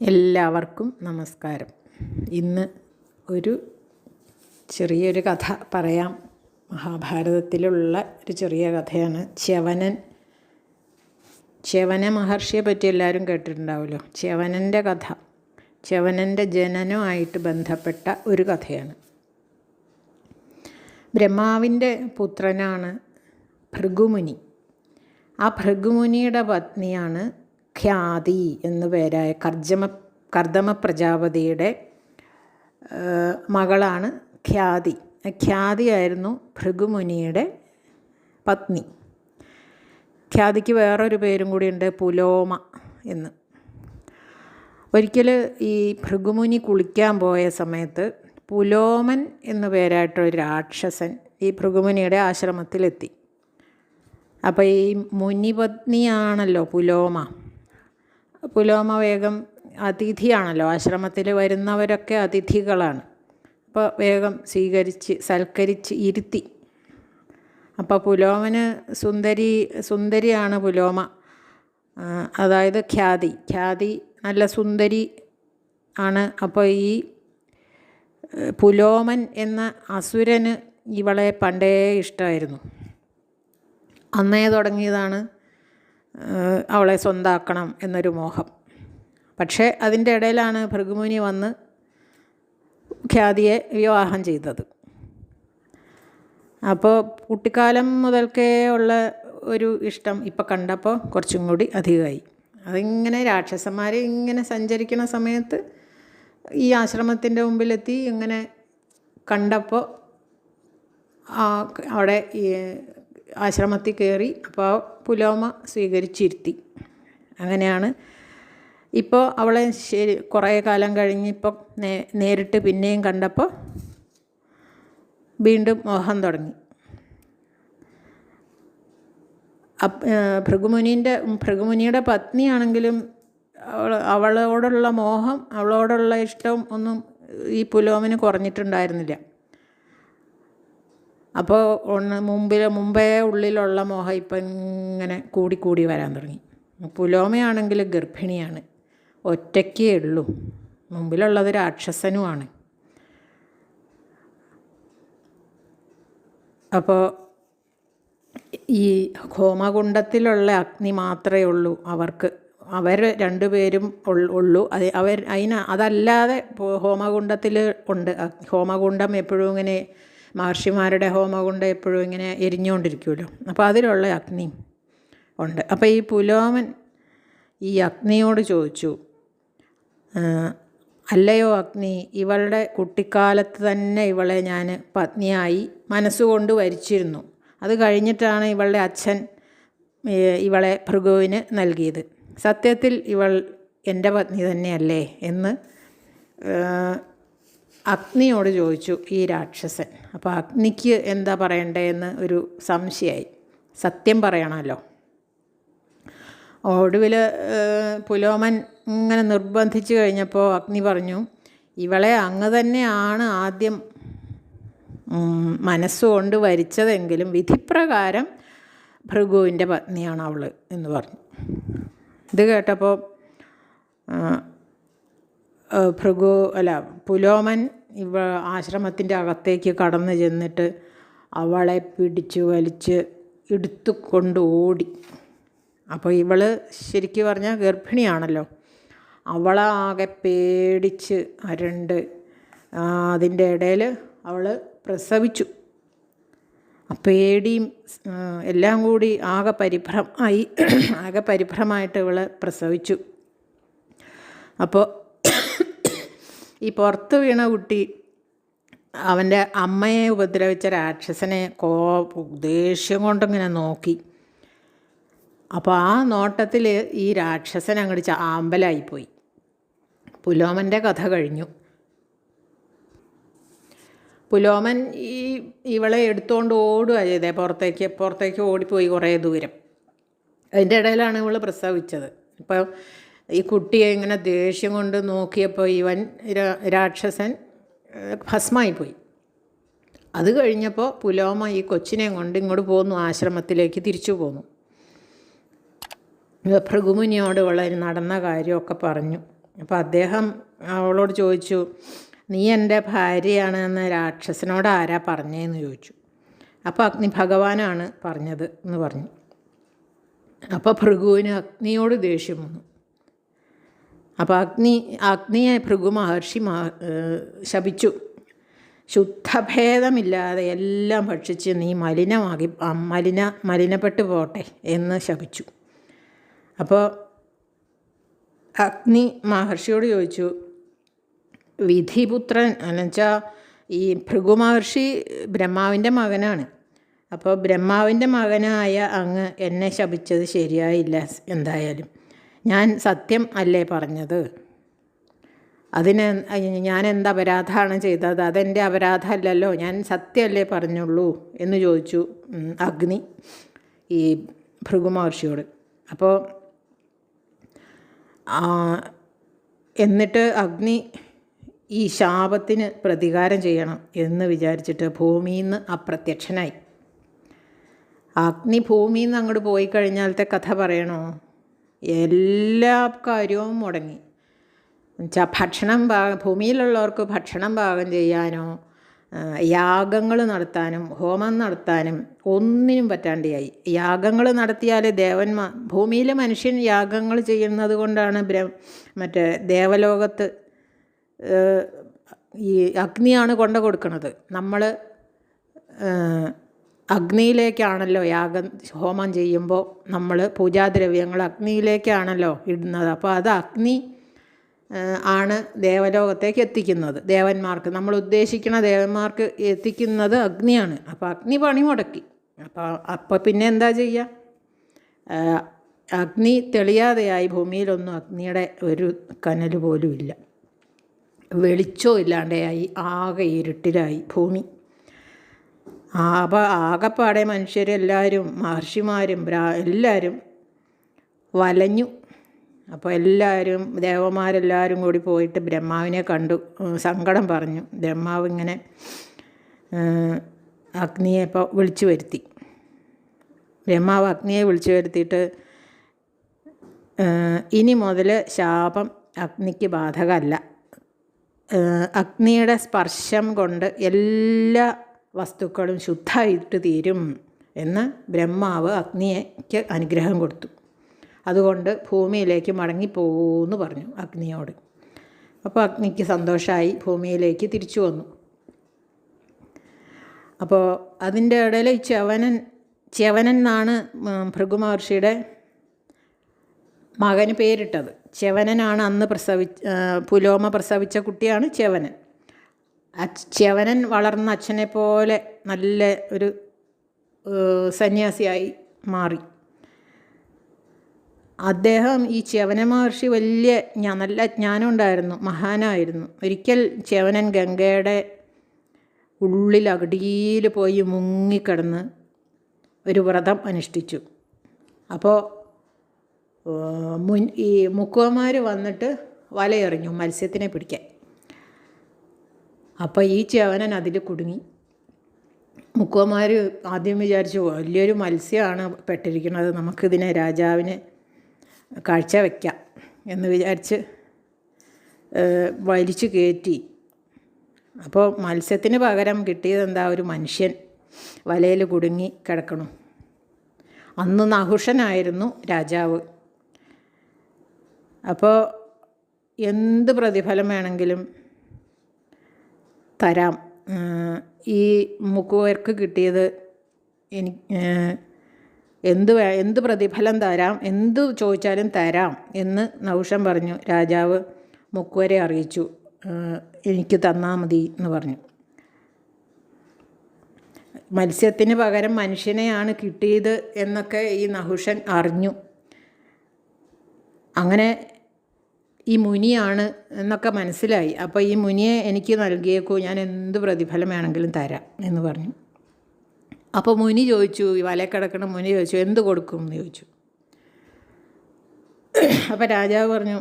എല്ലാവർക്കും നമസ്കാരം. ഇന്ന് ഒരു ചെറിയൊരു കഥ പറയാം. മഹാഭാരതത്തിലുള്ള ഒരു ചെറിയ കഥയാണ്. ച്യവന മഹർഷിയെ പറ്റി എല്ലാവരും കേട്ടിട്ടുണ്ടാവുമല്ലോ. ച്യവനൻ്റെ കഥ, ച്യവനൻ്റെ ജനനവുമായിട്ട് ബന്ധപ്പെട്ട ഒരു കഥയാണ്. ബ്രഹ്മാവിൻ്റെ പുത്രനാണ് ഭൃഗുമുനി. ആ ഭൃഗുമുനിയുടെ പത്നിയാണ് ഖ്യാതി എന്നു പേരായ കർദമ പ്രജാപതിയുടെ മകളാണ് ഖ്യാതി. ഖ്യാതിയായിരുന്നു ഭൃഗുമുനിയുടെ പത്നി. ഖ്യാതിക്ക് വേറൊരു പേരും കൂടിയുണ്ട്, പുലോമ എന്ന്. ഒരിക്കൽ ഈ ഭൃഗുമുനി കുളിക്കാൻ പോയ സമയത്ത് പുലോമൻ എന്നു പേരായിട്ടൊരു രാക്ഷസൻ ഈ ഭൃഗുമുനിയുടെ ആശ്രമത്തിലെത്തി. അപ്പോൾ ഈ മുനിപത്നിയാണല്ലോ പുലോമ. പുലോമ വേഗം അതിഥിയാണല്ലോ, ആശ്രമത്തിൽ വരുന്നവരൊക്കെ അതിഥികളാണ്. അപ്പോൾ വേഗം സൽക്കരിച്ച് ഇരുത്തി. അപ്പോൾ പുലോമന് സുന്ദരിയാണ് പുലോമ, അതായത് ഖ്യാതി നല്ല സുന്ദരി ആണ്. അപ്പോൾ ഈ പുലോമൻ എന്ന അസുരന് ഇവളെ പണ്ടേ ഇഷ്ടമായിരുന്നു. അന്നേ തുടങ്ങിയതാണ് അവളെ സ്വന്താക്കണം എന്നൊരു മോഹം. പക്ഷേ അതിൻ്റെ ഇടയിലാണ് ഭൃഗുമുനി വന്ന് ഖ്യാതിയെ വിവാഹം ചെയ്തത്. അപ്പോൾ കുട്ടിക്കാലം മുതൽക്കേ ഉള്ള ഒരു ഇഷ്ടം ഇപ്പം കണ്ടപ്പോൾ കുറച്ചും കൂടി അധികമായി. അതിങ്ങനെ രാക്ഷസന്മാർ ഇങ്ങനെ സഞ്ചരിക്കുന്ന സമയത്ത് ഈ ആശ്രമത്തിൻ്റെ മുമ്പിലെത്തി ഇങ്ങനെ കണ്ടപ്പോൾ അവിടെ ആശ്രമത്തിൽ കയറി. അപ്പോൾ പുലോമ സ്വീകരിച്ചിരുത്തി. അങ്ങനെയാണ് ഇപ്പോൾ അവളെ കുറേ കാലം കഴിഞ്ഞ് ഇപ്പോൾ നേരിട്ട് പിന്നെയും കണ്ടപ്പോൾ വീണ്ടും മോഹം തുടങ്ങി. ഭൃഗുമുനിയുടെ പത്നിയാണെങ്കിലും അവളോടുള്ള മോഹം, അവളോടുള്ള ഇഷ്ടം ഒന്നും ഈ പുലോമന് കുറഞ്ഞിട്ടുണ്ടായിരുന്നില്ല. അപ്പോൾ മുമ്പേ ഉള്ളിലുള്ള മോഹം ഇപ്പം ഇങ്ങനെ കൂടി വരാൻ തുടങ്ങി. പുലോമയാണെങ്കിൽ ഗർഭിണിയാണ്, ഒറ്റയ്ക്കേ ഉള്ളൂ, മുമ്പിലുള്ളത് രാക്ഷസനുമാണ്. അപ്പോൾ ഈ ഹോമകുണ്ഡത്തിലുള്ള അഗ്നി മാത്രമേ ഉള്ളൂ അവർ രണ്ടുപേരും ഉള്ളൂ. അതല്ലാതെ ഹോമകുണ്ഡത്തിൽ ഉണ്ട്. ഹോമകുണ്ഡം എപ്പോഴും ഇങ്ങനെ മഹർഷിമാരുടെ ഹോമകുണ്ഡം എപ്പോഴും ഇങ്ങനെ എരിഞ്ഞുകൊണ്ടിരിക്കുമല്ലോ. അപ്പോൾ അതിലുള്ള അഗ്നി ഉണ്ട്. അപ്പോൾ ഈ പുലോമൻ ഈ അഗ്നിയോട് ചോദിച്ചു, അല്ലയോ അഗ്നി, ഇവളുടെ കുട്ടിക്കാലത്ത് തന്നെ ഇവളെ ഞാൻ പത്നിയായി മനസ്സുകൊണ്ട് വരിച്ചിരുന്നു. അത് കഴിഞ്ഞിട്ടാണ് ഇവളുടെ അച്ഛൻ ഇവളെ ഭൃഗുവിന് നൽകിയത്. സത്യത്തിൽ ഇവൾ എൻ്റെ പത്നി തന്നെയല്ലേ എന്ന് അഗ്നിയോട് ചോദിച്ചു ഈ രാക്ഷസൻ. അപ്പോൾ അഗ്നിക്ക് എന്താ പറയണ്ടേന്ന് ഒരു സംശയമായി. സത്യം പറയണമല്ലോ. ഒടുവിൽ പുലോമൻ ഇങ്ങനെ നിർബന്ധിച്ചു കഴിഞ്ഞപ്പോൾ അഗ്നി പറഞ്ഞു, ഇവളെ അങ്ങ് തന്നെയാണ് ആദ്യം മനസ്സുകൊണ്ട് വരിച്ചതെങ്കിലും വിധിപ്രകാരം ഭൃഗുവിൻ്റെ പത്നിയാണ് അവൾ എന്ന് പറഞ്ഞു. ഇത് കേട്ടപ്പോൾ പുലോമൻ ആശ്രമത്തിൻ്റെ അകത്തേക്ക് കടന്നു ചെന്നിട്ട് അവളെ പിടിച്ചു വലിച്ച് എടുത്തു കൊണ്ട് ഓടി. അപ്പോൾ ഇവള് ശരിക്കും പറഞ്ഞാൽ ഗർഭിണിയാണല്ലോ. അവളാകെ പേടിച്ച് അരണ്ട് അതിൻ്റെ ഇടയിൽ അവൾ പ്രസവിച്ചു. പേടിയും എല്ലാം കൂടി ആകെ പരിഭ്രമായിട്ട് ഇവൾ പ്രസവിച്ചു. അപ്പോൾ ഈ പുറത്ത് വീണ കുട്ടി അവൻ്റെ അമ്മയെ ഉപദ്രവിച്ച രാക്ഷസനെ ദേഷ്യം കൊണ്ടിങ്ങനെ നോക്കി. അപ്പോൾ ആ നോട്ടത്തിൽ ഈ രാക്ഷസൻ അങ്ങോട്ട് ആമ്പലായിപ്പോയി. പുലോമൻ്റെ കഥ കഴിഞ്ഞു. പുലോമൻ ഇവളെ എടുത്തുകൊണ്ട് ഓടുക ചെയ്തേ, പുറത്തേക്ക് ഓടിപ്പോയി കുറേ ദൂരം. അതിൻ്റെ ഇടയിലാണ് ഇവൾ പ്രസവിച്ചത്. ഇപ്പോൾ ഈ കുട്ടിയെ ഇങ്ങനെ ദേഷ്യം കൊണ്ട് നോക്കിയപ്പോൾ ഇവൻ രാക്ഷസൻ ഭസ്മായിപ്പോയി. അത് കഴിഞ്ഞപ്പോൾ പുലോമ ഈ കൊച്ചിനെയും കൊണ്ട് ഇങ്ങോട്ട് പോന്നു, ആശ്രമത്തിലേക്ക് തിരിച്ചു പോന്നു. ഭൃഗുമുനിയോട് വളരെ നടന്ന കാര്യമൊക്കെ പറഞ്ഞു. അപ്പോൾ അദ്ദേഹം അവളോട് ചോദിച്ചു, നീ എൻ്റെ ഭാര്യയാണെന്ന് രാക്ഷസനോട് ആരാ പറഞ്ഞതെന്ന് ചോദിച്ചു. അപ്പോൾ അഗ്നി ഭഗവാനാണ് പറഞ്ഞത് എന്ന് പറഞ്ഞു. അപ്പോൾ ഭൃഗുവിന് അഗ്നിയോട് ദേഷ്യം വന്നു. അപ്പോൾ അഗ്നിയെ ഭൃഗു മഹർഷി ശപിച്ചു. ശുദ്ധഭേദമില്ലാതെ എല്ലാം ഭക്ഷിച്ച് നീ മലിനപ്പെട്ടു പോട്ടെ എന്ന് ശപിച്ചു. അപ്പോൾ അഗ്നി മഹർഷിയോട് ചോദിച്ചു, വിധിപുത്രൻ എന്നുവെച്ചാൽ ഈ ഭൃഗു മഹർഷി ബ്രഹ്മാവിൻ്റെ മകനാണ്. അപ്പോൾ ബ്രഹ്മാവിൻ്റെ മകനായ അങ്ങ് എന്നെ ശപിച്ചത് ശരിയായില്ല. എന്തായാലും ഞാൻ സത്യം അല്ലേ പറഞ്ഞത്? അതിന് ഞാൻ എന്ത് അപരാധമാണ് ചെയ്തത്? അതെൻ്റെ അപരാധമല്ലല്ലോ, ഞാൻ സത്യമല്ലേ പറഞ്ഞുള്ളൂ എന്ന് ചോദിച്ചു അഗ്നി ഈ ഭൃഗു മഹർഷിയോട്. അപ്പോൾ എന്നിട്ട് അഗ്നി ഈ ശാപത്തിന് പ്രതികാരം ചെയ്യണം എന്ന് വിചാരിച്ചിട്ട് ഭൂമിയിൽ നിന്ന് അപ്രത്യക്ഷനായി. അഗ്നി ഭൂമിയിൽ നിന്ന് അങ്ങോട്ട് പോയി കഴിഞ്ഞാലത്തെ കഥ പറയണോ? എല്ലാ കാര്യവും മുടങ്ങി. എന്നുവെച്ചാൽ ഭൂമിയിലുള്ളവർക്ക് ഭക്ഷണം പാകം ചെയ്യാനോ യാഗങ്ങൾ നടത്താനും ഹോമം നടത്താനും ഒന്നിനും പറ്റാണ്ടായി. യാഗങ്ങൾ നടത്തിയാൽ ഭൂമിയിൽ മനുഷ്യൻ യാഗങ്ങൾ ചെയ്യുന്നത് കൊണ്ടാണ് മറ്റേ ദേവലോകത്ത് ഈ അഗ്നിയാണ് കൊണ്ടു കൊടുക്കുന്നത്. നമ്മൾ അഗ്നിയിലേക്കാണല്ലോ ഹോമം ചെയ്യുമ്പോൾ നമ്മൾ പൂജാദ്രവ്യങ്ങൾ അഗ്നിയിലേക്കാണല്ലോ ഇടുന്നത്. അപ്പോൾ അത് അഗ്നി ആണ് ദേവലോകത്തേക്ക് എത്തിക്കുന്നത്. നമ്മൾ ഉദ്ദേശിക്കുന്ന ദേവന്മാർക്ക് എത്തിക്കുന്നത് അഗ്നിയാണ്. അപ്പോൾ അഗ്നി പണി മുടക്കി. അപ്പോൾ പിന്നെ എന്താ ചെയ്യുക? അഗ്നി തെളിയാതെയായി. ഭൂമിയിലൊന്നും അഗ്നിയുടെ ഒരു കനൽ പോലും ഇല്ല. വെളിച്ചവും ഇല്ലാണ്ടായി. ആകെ ഇരുട്ടിലായി ഭൂമി. അപ്പോൾ ആകെപ്പാടെ മനുഷ്യരെല്ലാവരും മഹർഷിമാരും എല്ലാവരും വലഞ്ഞു. അപ്പോൾ ദേവന്മാരെല്ലാവരും കൂടി പോയിട്ട് ബ്രഹ്മാവിനെ കണ്ടു, സങ്കടം പറഞ്ഞു. ബ്രഹ്മാവ് ഇങ്ങനെ അഗ്നിയെ ഇപ്പോൾ വിളിച്ചു വരുത്തി. ബ്രഹ്മാവ് അഗ്നിയെ വിളിച്ചു വരുത്തിയിട്ട് ഇനി മുതൽ ശാപം അഗ്നിക്ക് ബാധകമല്ല, അഗ്നിയുടെ സ്പർശം കൊണ്ട് എല്ലാ വസ്തുക്കളും ശുദ്ധമായിട്ട് തീരും എന്ന് ബ്രഹ്മാവ് അഗ്നിക്ക് അനുഗ്രഹം കൊടുത്തു. അതുകൊണ്ട് ഭൂമിയിലേക്ക് മടങ്ങിപ്പോകുമെന്ന് പറഞ്ഞു അഗ്നിയോട്. അപ്പോൾ അഗ്നിക്ക് സന്തോഷമായി, ഭൂമിയിലേക്ക് തിരിച്ചു വന്നു. അപ്പോൾ അതിൻ്റെ ഇടയിൽ ച്യവനൻ എന്നാണ് ഭൃഗു മഹർഷിയുടെ മകന് പേരിട്ടത്. ച്യവനനാണ് അന്ന് പുലോമ പ്രസവിച്ച കുട്ടിയാണ് ച്യവനൻ. ച്യവനൻ വളർന്ന അച്ഛനെ പോലെ നല്ല ഒരു സന്യാസിയായി മാറി. അദ്ദേഹം ഈ ച്യവന മഹർഷി നല്ല ജ്ഞാനം ഉണ്ടായിരുന്നു, മഹാനായിരുന്നു. ഒരിക്കൽ ച്യവനൻ ഗംഗയുടെ ഉള്ളിൽ അകടിയിൽ പോയി മുങ്ങിക്കിടന്ന് ഒരു വ്രതം അനുഷ്ഠിച്ചു. അപ്പോൾ ഈ മുക്കുവന്മാർ വന്നിട്ട് വലയെറിഞ്ഞു മത്സ്യത്തിനെ പിടിക്കാൻ. അപ്പോൾ ഈ ച്യവനൻ അതിൽ കുടുങ്ങി. മുക്കുവന്മാർ ആദ്യം വിചാരിച്ചു വലിയൊരു മത്സ്യമാണ് പെട്ടിരിക്കുന്നത്, നമുക്കിതിനെ രാജാവിന് കാഴ്ച വയ്ക്കാം എന്ന് വിചാരിച്ച് വലിച്ചു കയറ്റി. അപ്പോൾ മത്സ്യത്തിന് പകരം കിട്ടിയതെന്താ? ഒരു മനുഷ്യൻ വലയിൽ കുടുങ്ങി കിടക്കണം. അന്ന് നഹുഷനായിരുന്നു രാജാവ്. അപ്പോൾ എന്ത് പ്രതിഫലം വേണമെങ്കിലും തരാം, ഈ മുക്കുവർക്ക് കിട്ടിയത് എന്ത് പ്രതിഫലം തരാം, എന്ത് ചോദിച്ചാലും തരാം എന്ന് നഹുഷൻ പറഞ്ഞു. രാജാവ് മുക്കുവരെ അറിയിച്ചു, എനിക്ക് തന്നാൽ മതി എന്ന് പറഞ്ഞു. മത്സ്യത്തിന് പകരം മനുഷ്യനെയാണ് കിട്ടിയത് എന്നൊക്കെ ഈ നഹുഷൻ അറിഞ്ഞു. അങ്ങനെ ഈ മുനിയാണ് എന്നൊക്കെ മനസ്സിലായി. അപ്പോൾ ഈ മുനിയെ എനിക്ക് നൽകിയേക്കൂ, ഞാൻ എന്ത് പ്രതിഫലം വേണമെങ്കിലും തരാം എന്ന് പറഞ്ഞു. അപ്പോൾ മുനി ചോദിച്ചു, ഈ വലയിൽ കിടക്കുന്ന മുനി ചോദിച്ചു, എന്ത് കൊടുക്കും എന്ന് ചോദിച്ചു. അപ്പോൾ രാജാവ് പറഞ്ഞു,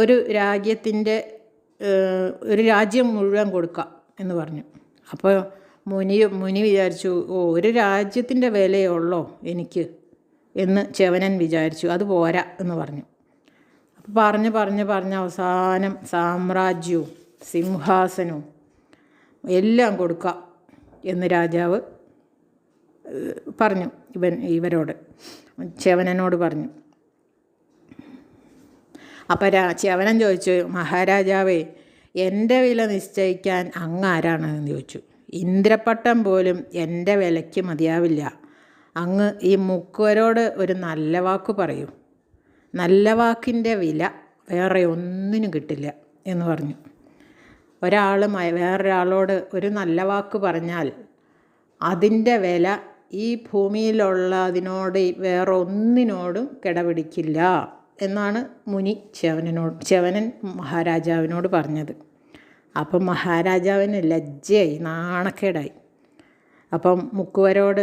ഒരു രാജ്യം മുഴുവൻ കൊടുക്കാം എന്ന് പറഞ്ഞു. അപ്പോൾ മുനി വിചാരിച്ചു, ഒരു രാജ്യത്തിൻ്റെ വിലയേ ഉള്ളോ എനിക്ക് എന്ന് ച്യവനൻ വിചാരിച്ചു, അത് പോരാ എന്ന് പറഞ്ഞു. പറഞ്ഞ് അവസാനം സാമ്രാജ്യവും സിംഹാസനവും എല്ലാം കൊടുക്കാം എന്ന് രാജാവ് പറഞ്ഞു. ഇവരോട് ച്യവനനോട് പറഞ്ഞു. അപ്പം ച്യവനൻ ചോദിച്ചു, മഹാരാജാവേ, എൻ്റെ വില നിശ്ചയിക്കാൻ അങ്ങ് ആരാണെന്ന് ചോദിച്ചു. ഇന്ദ്രപ്പട്ടം പോലും എൻ്റെ വിലയ്ക്ക് മതിയാവില്ല. അങ്ങ് ഈ മുക്കുവരോട് ഒരു നല്ല വാക്ക് പറയൂ. നല്ല വാക്കിൻ്റെ വില വേറെ ഒന്നിനും കിട്ടില്ല എന്ന് പറഞ്ഞു. ഒരാൾ വേറൊരാളോട് ഒരു നല്ല വാക്ക് പറഞ്ഞാൽ അതിൻ്റെ വില ഈ ഭൂമിയിലുള്ളതിനോട് വേറെ ഒന്നിനോടും കിടപിടിക്കില്ല എന്നാണ് മുനി ച്യവനൻ മഹാരാജാവിനോട് പറഞ്ഞത്. അപ്പം മഹാരാജാവിന് ലജ്ജയായി, നാണക്കേടായി. അപ്പം മുക്കുവരോട്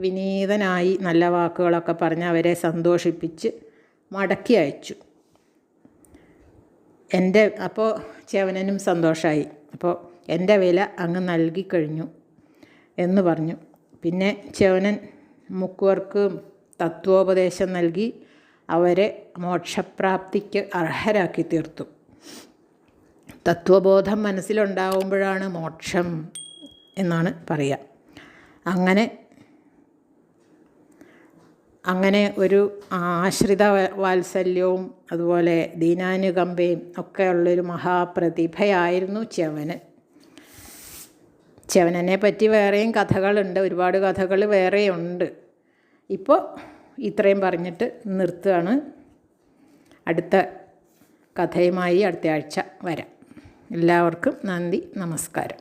വിനീതനായി നല്ല വാക്കുകളൊക്കെ പറഞ്ഞ് അവരെ സന്തോഷിപ്പിച്ച് മടക്കി അയച്ചു. അപ്പോൾ ച്യവനനും സന്തോഷമായി. അപ്പോൾ എൻ്റെ വില അങ്ങ് നൽകിക്കഴിഞ്ഞു എന്ന് പറഞ്ഞു. പിന്നെ ച്യവനൻ മുക്കുവർക്ക് തത്വോപദേശം നൽകി അവരെ മോക്ഷപ്രാപ്തിക്ക് അർഹരാക്കി തീർത്തു. തത്വബോധം മനസ്സിലുണ്ടാവുമ്പോഴാണ് മോക്ഷം എന്നാണ് പറയുക. അങ്ങനെ ഒരു ആശ്രിത വാത്സല്യവും അതുപോലെ ദീനാനുകമ്പയും ഒക്കെ ഉള്ളൊരു മഹാപ്രതിഭയായിരുന്നു ച്യവനൻ. ച്യവനനെ പറ്റി വേറെയും കഥകളുണ്ട്, ഒരുപാട് കഥകൾ വേറെയുണ്ട്. ഇപ്പോൾ ഇത്രയും പറഞ്ഞിട്ട് നിർത്തുകയാണ്. അടുത്ത കഥയുമായി അടുത്ത ആഴ്ച വരാം. എല്ലാവർക്കും നന്ദി, നമസ്കാരം.